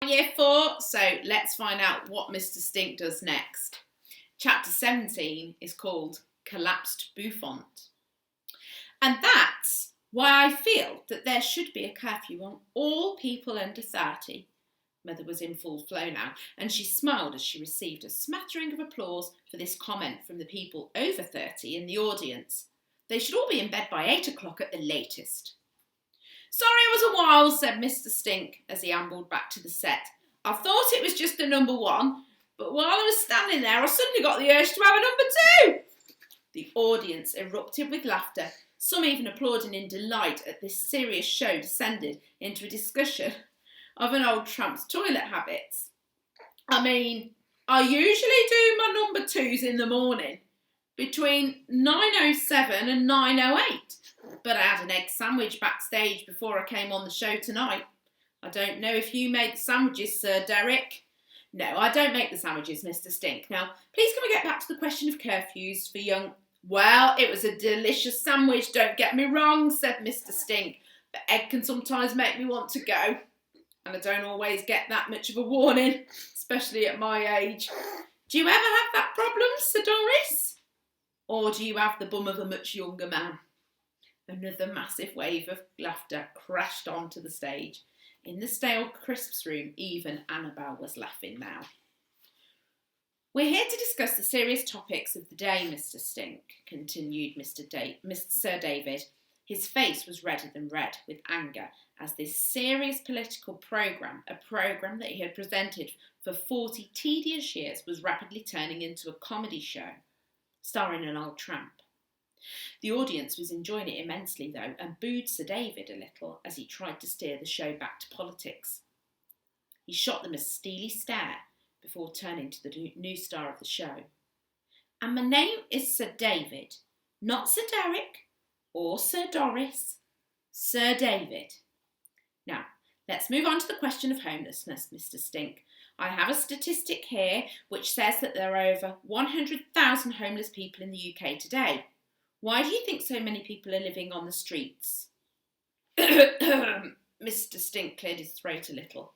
Year 4, so let's find out what Mr. Stink does next. Chapter 17 is called Collapsed Bouffant. And that's why I feel that there should be a curfew on all people under 30. Mother was in full flow now, and she smiled as she received a smattering of applause for this comment from the people over 30 in the audience. They should all be in bed by 8 o'clock at the latest. Sorry it was a while, said Mr. Stink as he ambled back to the set. I thought it was just a number 1, but while I was standing there, I suddenly got the urge to have a number 2. The audience erupted with laughter, some even applauding in delight at this serious show descended into a discussion of an old tramp's toilet habits. I mean, I usually do my number 2s in the morning, between 9:07 and 9:08, but I had an egg sandwich backstage before I came on the show tonight. I don't know if you made the sandwiches, Sir Derek. No, I don't make the sandwiches, Mr. Stink. Now, please can we get back to the question of curfews for young... Well, it was a delicious sandwich, don't get me wrong, said Mr. Stink, but egg can sometimes make me want to go. And I don't always get that much of a warning, especially at my age. Do you ever have that problem, Sir Doris? Or do you have the bum of a much younger man? Another massive wave of laughter crashed onto the stage. In the stale crisps room, even Annabel was laughing now. We're here to discuss the serious topics of the day, Mr. Stink, continued Sir David. His face was redder than red with anger as this serious political programme, a programme that he had presented for 40 tedious years, was rapidly turning into a comedy show, starring an old tramp. The audience was enjoying it immensely, though, and booed Sir David a little as he tried to steer the show back to politics. He shot them a steely stare before turning to the new star of the show. And my name is Sir David, not Sir Derek or Sir Doris, Sir David. Now, let's move on to the question of homelessness, Mr. Stink. I have a statistic here which says that there are over 100,000 homeless people in the UK today. Why do you think so many people are living on the streets? Mr. Stink cleared his throat a little.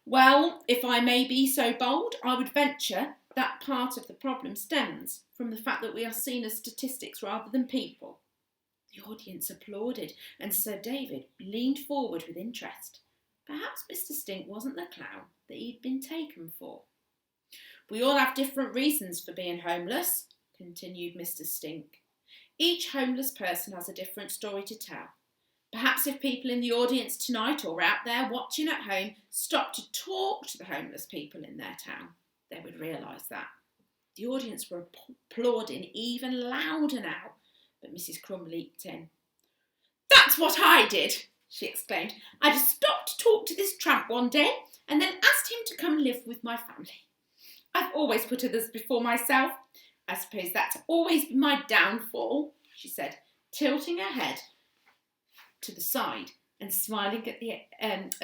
Well, if I may be so bold, I would venture that part of the problem stems from the fact that we are seen as statistics rather than people. The audience applauded, and Sir David leaned forward with interest. Perhaps Mr. Stink wasn't the clown that he'd been taken for. We all have different reasons for being homeless, continued Mr. Stink. Each homeless person has a different story to tell. Perhaps if people in the audience tonight or out there watching at home stopped to talk to the homeless people in their town, they would realise that. The audience were applauding even louder now, but Mrs. Crumb leaped in. That's what I did, she exclaimed. I just stopped to talk to this tramp one day and then asked him to come live with my family. I've always put others before myself. I suppose that's always been my downfall, she said, tilting her head to the side and smiling at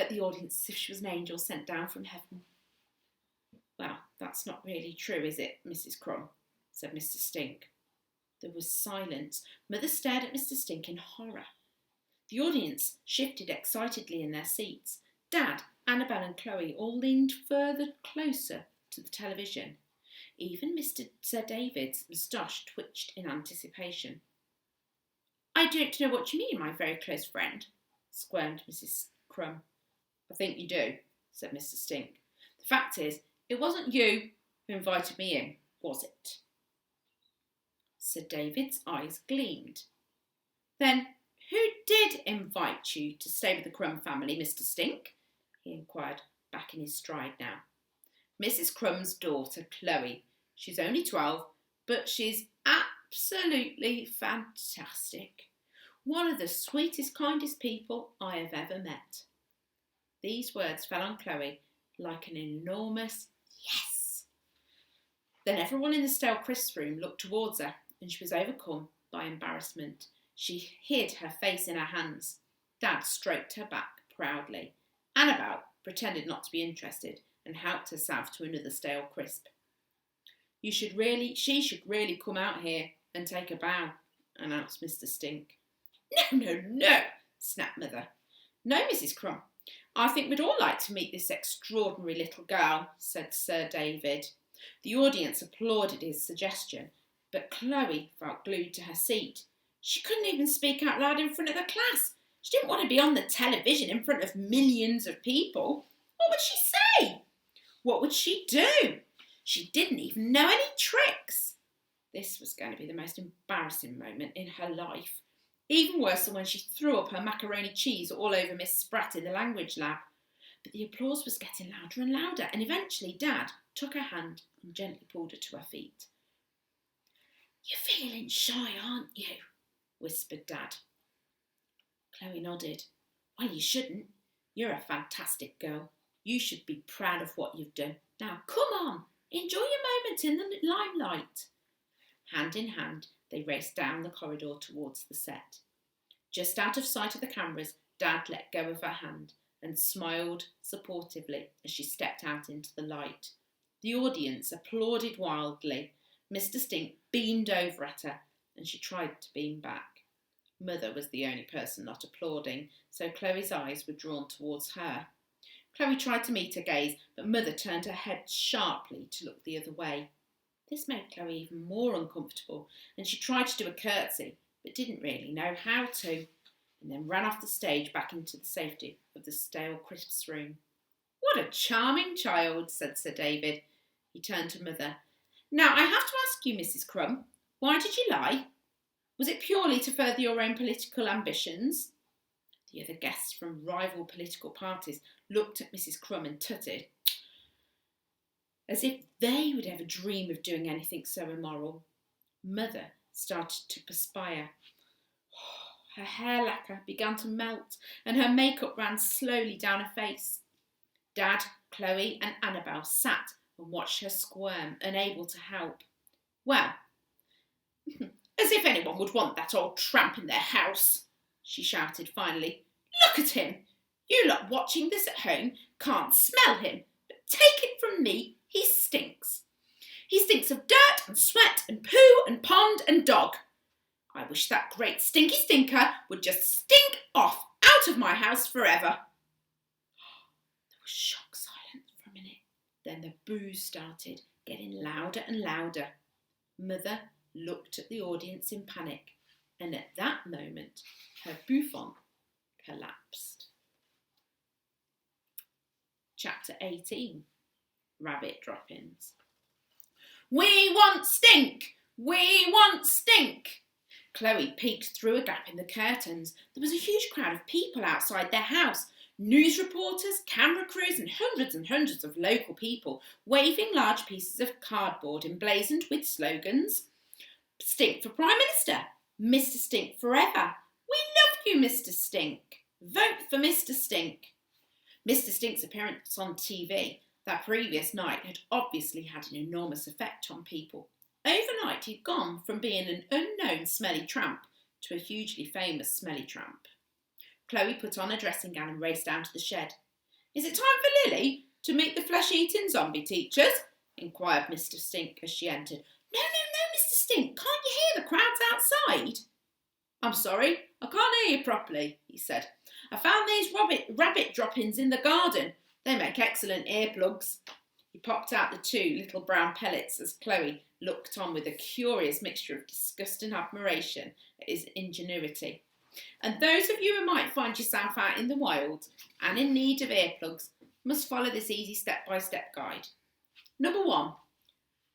the audience as if she was an angel sent down from heaven. Well, that's not really true, is it, Mrs. Crumb? Said Mr. Stink. There was silence. Mother stared at Mr. Stink in horror. The audience shifted excitedly in their seats. Dad, Annabel and Chloe all leaned further closer to the television. Even Sir David's moustache twitched in anticipation. I don't know what you mean, my very close friend, squirmed Mrs. Crumb. I think you do, said Mr. Stink. The fact is, it wasn't you who invited me in, was it? Sir David's eyes gleamed. Then who did invite you to stay with the Crumb family, Mr. Stink? He inquired, back in his stride now. Mrs. Crumb's daughter, Chloe. She's only 12, but she's absolutely fantastic. One of the sweetest, kindest people I have ever met. These words fell on Chloe like an enormous yes. Then everyone in the stale crisps room looked towards her and she was overcome by embarrassment. She hid her face in her hands. Dad stroked her back proudly. Annabel pretended not to be interested and helped herself to another stale crisp. She should really come out here and take a bow, announced Mr. Stink. No, snapped Mother. No, Mrs. Crumb. I think we'd all like to meet this extraordinary little girl, said Sir David. The audience applauded his suggestion, but Chloe felt glued to her seat. She couldn't even speak out loud in front of the class. She didn't want to be on the television in front of millions of people. What would she say? What would she do? She didn't even know any tricks. This was going to be the most embarrassing moment in her life. Even worse than when she threw up her macaroni cheese all over Miss Spratt in the language lab. But the applause was getting louder and louder, and eventually Dad took her hand and gently pulled her to her feet. "You're feeling shy, aren't you?" whispered Dad. Chloe nodded. "Well, you shouldn't. You're a fantastic girl. You should be proud of what you've done. Now, come on, enjoy your moment in the limelight." Hand in hand, they raced down the corridor towards the set. Just out of sight of the cameras, Dad let go of her hand and smiled supportively as she stepped out into the light. The audience applauded wildly. Mr. Stink beamed over at her, and she tried to beam back. Mother was the only person not applauding, so Chloe's eyes were drawn towards her. Chloe tried to meet her gaze, but Mother turned her head sharply to look the other way. This made Chloe even more uncomfortable, and she tried to do a curtsy, but didn't really know how to, and then ran off the stage back into the safety of the stale crisps room. "What a charming child," said Sir David. He turned to Mother. "Now, I have to ask you, Mrs. Crumb, why did you lie? Was it purely to further your own political ambitions?" The other guests from rival political parties looked at Mrs. Crumb and tutted, as if they would ever dream of doing anything so immoral. Mother started to perspire. Her hair lacquer began to melt and her makeup ran slowly down her face. Dad, Chloe and Annabel sat and watched her squirm, unable to help. "Well, as if anyone would want that old tramp in their house," she shouted finally. "Look at him! You lot watching this at home can't smell him, but take it from me, he stinks. He stinks of dirt and sweat and poo and pond and dog. I wish that great stinky stinker would just stink off out of my house forever." There was shock silence for a minute. Then the boos started, getting louder and louder. Mother looked at the audience in panic, and at that moment, her bouffant collapsed. Chapter 18. Rabbit Droppings. "We want Stink! We want Stink!" Chloe peeked through a gap in the curtains. There was a huge crowd of people outside their house. News reporters, camera crews and hundreds of local people waving large pieces of cardboard emblazoned with slogans. "Stink for Prime Minister! Mr. Stink forever! We love you, Mr. Stink! Vote for Mr. Stink!" Mr. Stink's appearance on TV that previous night had obviously had an enormous effect on people. Overnight, he'd gone from being an unknown smelly tramp to a hugely famous smelly tramp. Chloe put on her dressing gown and raced down to the shed. "Is it time for Lily to meet the flesh-eating zombie teachers?" inquired Mr. Stink as she entered. No, Mr. Stink, can't you hear the crowds outside?" "I'm sorry, I can't hear you properly," he said. "I found these rabbit droppings in the garden. They make excellent earplugs." He popped out the 2 little brown pellets as Chloe looked on with a curious mixture of disgust and admiration at his ingenuity. And those of you who might find yourself out in the wild and in need of earplugs must follow this easy step-by-step guide. Number 1.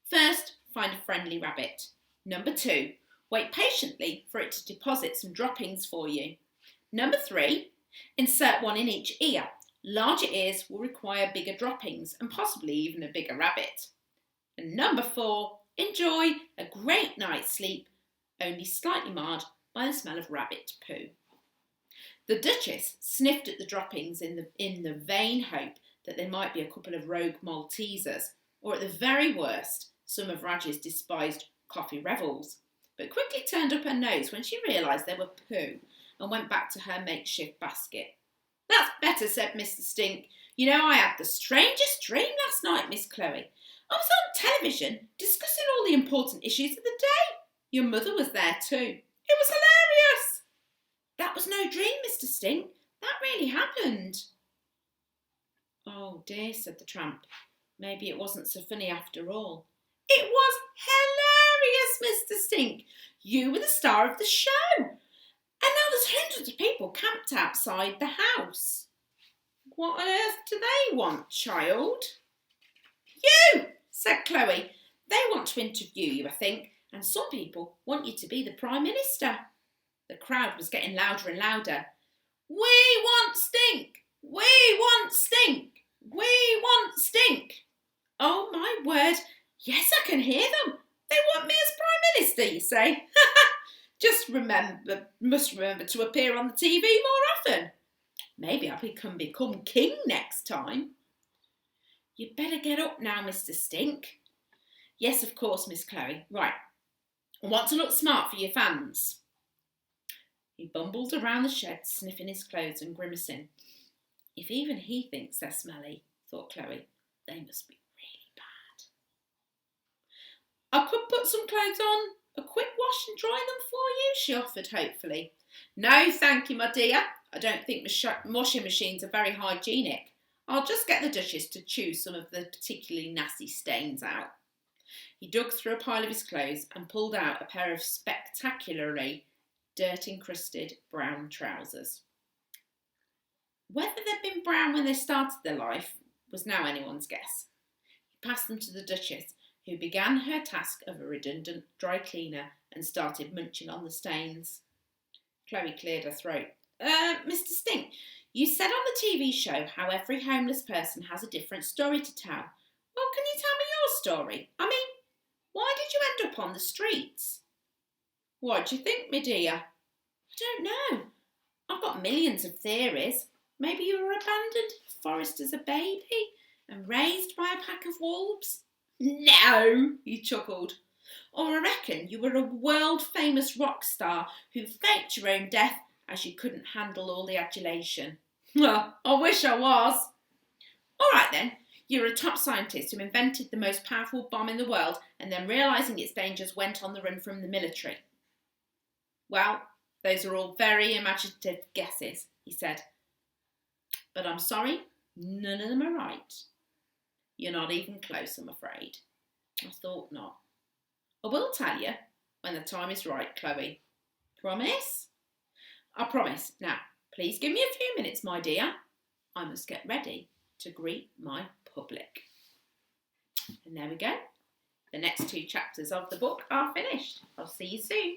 First, find a friendly rabbit. Number 2. Wait patiently for it to deposit some droppings for you. Number 3. Insert one in each ear. Larger ears will require bigger droppings and possibly even a bigger rabbit. And number 4. Enjoy a great night's sleep, only slightly marred by the smell of rabbit poo. The Duchess sniffed at the droppings in the vain hope that they might be a couple of rogue Maltesers, or at the very worst, some of Raj's despised coffee revels, but quickly turned up her nose when she realised they were poo and went back to her makeshift basket. "That's better," said Mr. Stink. "You know, I had the strangest dream last night, Miss Chloe. I was on television discussing all the important issues of the day. Your mother was there too. It was hilarious." "That was no dream, Mr. Stink. That really happened." Oh dear, said the tramp. Maybe it wasn't so funny after all. It was hilarious, Mr. Stink. You were the star of the show. And now there's hundreds of people camped outside the house. What on earth do they want, child? You, said Chloe. They want to interview you, I think, and some people want you to be the Prime Minister. The crowd was getting louder and louder. We want Stink! We want Stink! We want Stink! Oh, my word. Yes, I can hear them. They want me as Prime Minister, you say? Must remember to appear on the TV more often. Maybe I can become king next time. You'd better get up now, Mr. Stink. Yes, of course, Miss Chloe. Right. I want to look smart for your fans. He bumbled around the shed, sniffing his clothes and grimacing. If even he thinks they're smelly, thought Chloe, they must be really bad. I could put some clothes on, a quick wash and dry them for you, she offered hopefully. No, thank you, my dear. I don't think washing machines are very hygienic. I'll just get the Duchess to choose some of the particularly nasty stains out. He dug through a pile of his clothes and pulled out a pair of spectacularly dirt-encrusted brown trousers. Whether they'd been brown when they started their life was now anyone's guess. He passed them to the Duchess, who began her task of a redundant dry cleaner and started munching on the stains. Chloe cleared her throat. Mr. Stink, you said on the TV show how every homeless person has a different story to tell. Well, can you tell me your story? I mean, why did you end up on the streets? What do you think, my dear? I don't know. I've got millions of theories. Maybe you were abandoned in the forest as a baby and raised by a pack of wolves? No, he chuckled. Or I reckon you were a world-famous rock star who faked your own death as you couldn't handle all the adulation. Well, I wish I was. All right then, you're a top scientist who invented the most powerful bomb in the world and then realising its dangers went on the run from the military. Well, those are all very imaginative guesses, he said. But I'm sorry, none of them are right. You're not even close, I'm afraid. I thought not. I will tell you when the time is right, Chloe. Promise? I promise. Now, please give me a few minutes, my dear. I must get ready to greet my public. And there we go. The next 2 chapters of the book are finished. I'll see you soon.